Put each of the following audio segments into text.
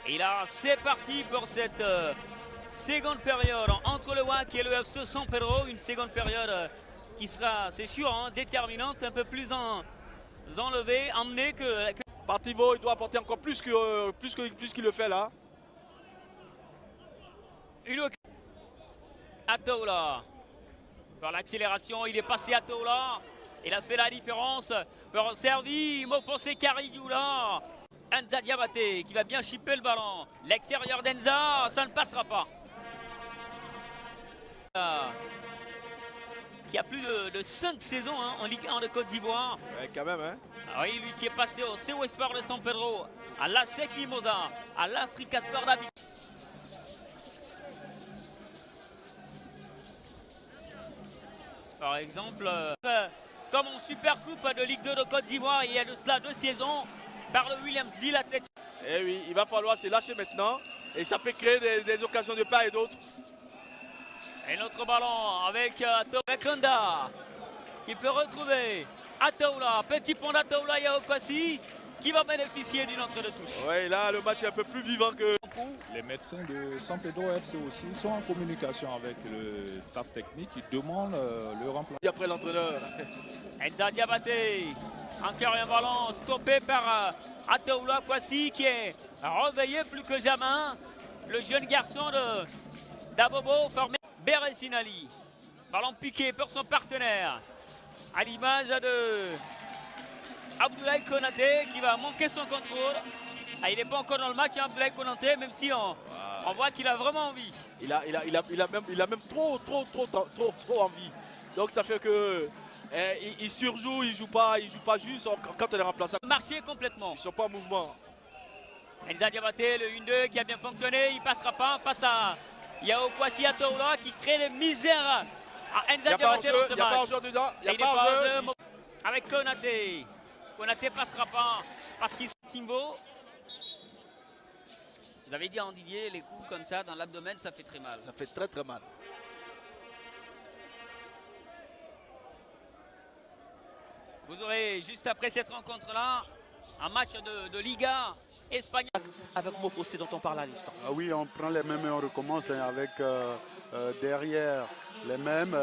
Et là, c'est parti pour cette seconde période entre le WAC et le FC San Pedro. Une seconde période qui sera, c'est sûr, hein, déterminante, un peu plus enlevée, emmenée que... Partivo, il doit apporter encore plus qu'il le fait là. Une Atoula. Par l'accélération, il est passé à Atoula. Il a fait la différence. Pour servi, Mofosé Carigula. Enza Diabaté qui va bien chipper le ballon. L'extérieur d'Enza, ça ne passera pas. Qui a plus de 5 saisons hein, en Ligue 1 de Côte d'Ivoire. Ouais, quand même, hein. Ah oui, lui qui est passé au CO Sport de San Pedro, à l'ASEC Mimosa, à l'Africa Sport d'Abidjan. Par exemple, comme en Super Coupe de Ligue 2 de Côte d'Ivoire, il y a de cela 2 saisons, par le Williamsville Athletic. Eh oui, il va falloir se lâcher maintenant et ça peut créer des occasions de part et d'autre. Et notre ballon avec Honda qui peut retrouver Ataoula, petit pont d'Ataoula Yaokwasi qui va bénéficier d'une entrée de touche. Oui, là le match est un peu plus vivant que... Les médecins de San Pedro FC aussi sont en communication avec le staff technique. Ils demandent le remplacement. Et après l'entraîneur. Enza Diabaté, encore un ballon stoppé par Ataoula Kwasi qui est réveillé plus que jamais. Le jeune garçon d'Abobo formé Beresinali. Ballon piqué pour son partenaire. À l'image de Abdoulaye Konaté qui va manquer son contrôle. Ah, il n'est pas encore dans le match, hein, Abdoulaye Konaté, même si on voit qu'il a vraiment envie. Il a même trop envie. Donc ça fait que il surjoue, il joue pas juste quand on est remplaçant. Marché complètement. Ils sont pas en mouvement. Enza Diabaté, le 1-2 qui a bien fonctionné, il passera pas face à Yao Kwasi Ataoula qui crée des misères à Enza Diabaté dans ce match. Il n'y a pas en-jeu dedans. Il n'y a pas en-jeu. Avec Konaté. Konaté passera pas parce qu'il Timbo. Vous avez dit à Didier, les coups comme ça dans l'abdomen, ça fait très mal. Ça fait très mal. Vous aurez juste après cette rencontre-là un match de Liga espagnole. Avec Mofosé dont on parle à l'instant. Ah oui, on prend les mêmes et on recommence hein, avec derrière les mêmes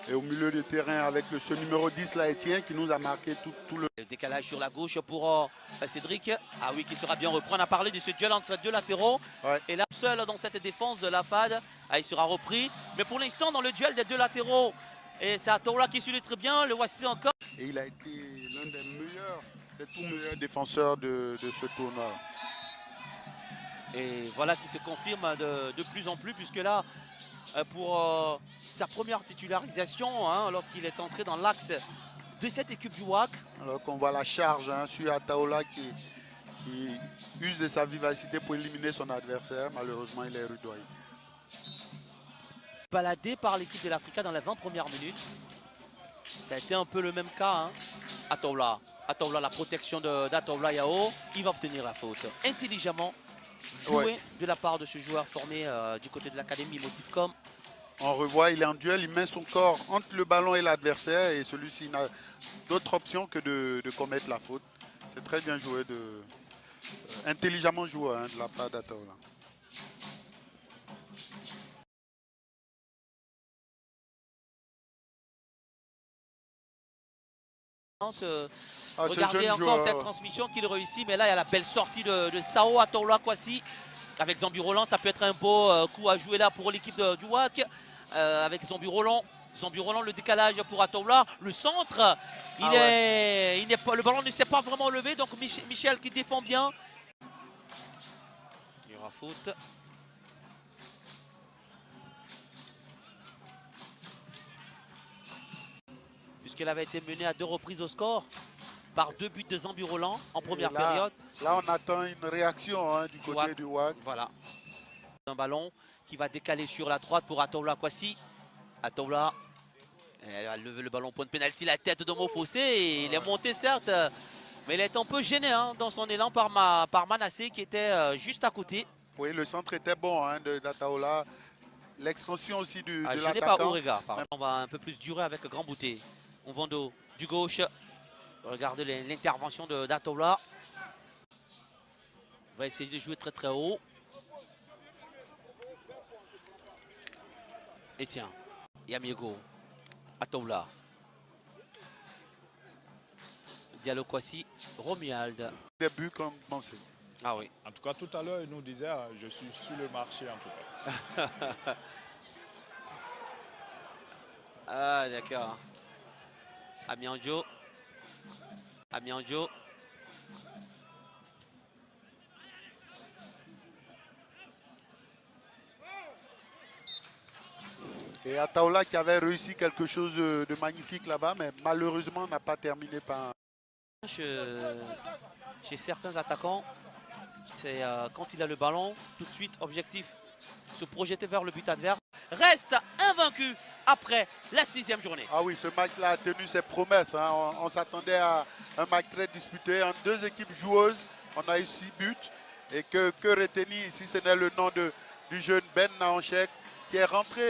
et au milieu du terrain avec ce numéro 10 là, Etienne, qui nous a marqué tout le... Le décalage sur la gauche pour Cédric. Ah oui, qui sera bien repris. On a parlé de ce duel entre ces deux latéraux. Ouais. Et là, seul dans cette défense de la FAD, il sera repris. Mais pour l'instant, dans le duel des deux latéraux, et c'est Ataoula qui suit très bien. Le voici encore. Et il a été l'un des meilleurs défenseurs de ce tournoi. Et voilà qui se confirme de plus en plus, puisque là, pour sa première titularisation, hein, lorsqu'il est entré dans l'axe de cette équipe du WAC. Alors qu'on voit la charge hein, sur Ataoula qui use de sa vivacité pour éliminer son adversaire. Malheureusement, il est rudoyé. Baladé par l'équipe de l'Africa dans les 20 premières minutes. Ça a été un peu le même cas. Hein. Ataoula, la protection d'Ataoula Yao, il va obtenir la faute. Intelligemment joué de la part de ce joueur formé du côté de l'académie Mosifcom. On revoit, il est en duel, il met son corps entre le ballon et l'adversaire et celui-ci n'a d'autre option que de commettre la faute. C'est très bien joué, intelligemment joué hein, de la part d'Ataoula. Regardez encore cette transmission qu'il réussit, mais là il y a la belle sortie de Sao Ataoula Kwasi. Avec Zambi Roland, ça peut être un beau coup à jouer là pour l'équipe du WAC. Avec Zambi Roland, le décalage pour Ataoula, le centre, le ballon ne s'est pas vraiment levé, donc Michel qui défend bien. Il y aura faute. Puisqu'elle avait été menée à 2 reprises au score par 2 buts de Zambi Roland en première période. Là, on attend une réaction hein, du côté du WAC. Voilà. Un ballon qui va décaler sur la droite pour Ataoula Kwasi. Ataoula, elle a levé le ballon point de pénalty, la tête de Mofosé. Il est monté certes, mais il est un peu gêné hein, dans son élan par Manassé qui était juste à côté. Oui, le centre était bon hein, d'Ataoula. L'extension aussi de l'attaquant. Gêné par Orega. On va un peu plus durer avec Grand Bouté. On vend du gauche. Regardez l'intervention d'Ataoula. va essayer de jouer très très haut. Et tiens, Yamiego, Atoula. Diallo Kwasi, Romuald. Début comme pensé. Ah oui. En tout cas, tout à l'heure, il nous disait, je suis sur le marché en tout cas. Ah d'accord. Amianjo. Amianjo. Et Ataola qui avait réussi quelque chose de magnifique là-bas, mais malheureusement n'a pas terminé par... Chez certains attaquants, c'est quand il a le ballon, tout de suite, objectif, se projeter vers le but adverse. Reste invaincu après la 6e journée. Ah oui, ce match-là a tenu ses promesses. Hein. On s'attendait à un match très disputé entre deux équipes joueuses. On a eu 6 buts. Et que retenir ici, ce n'est le nom du jeune Ben Naonchek qui est rentré.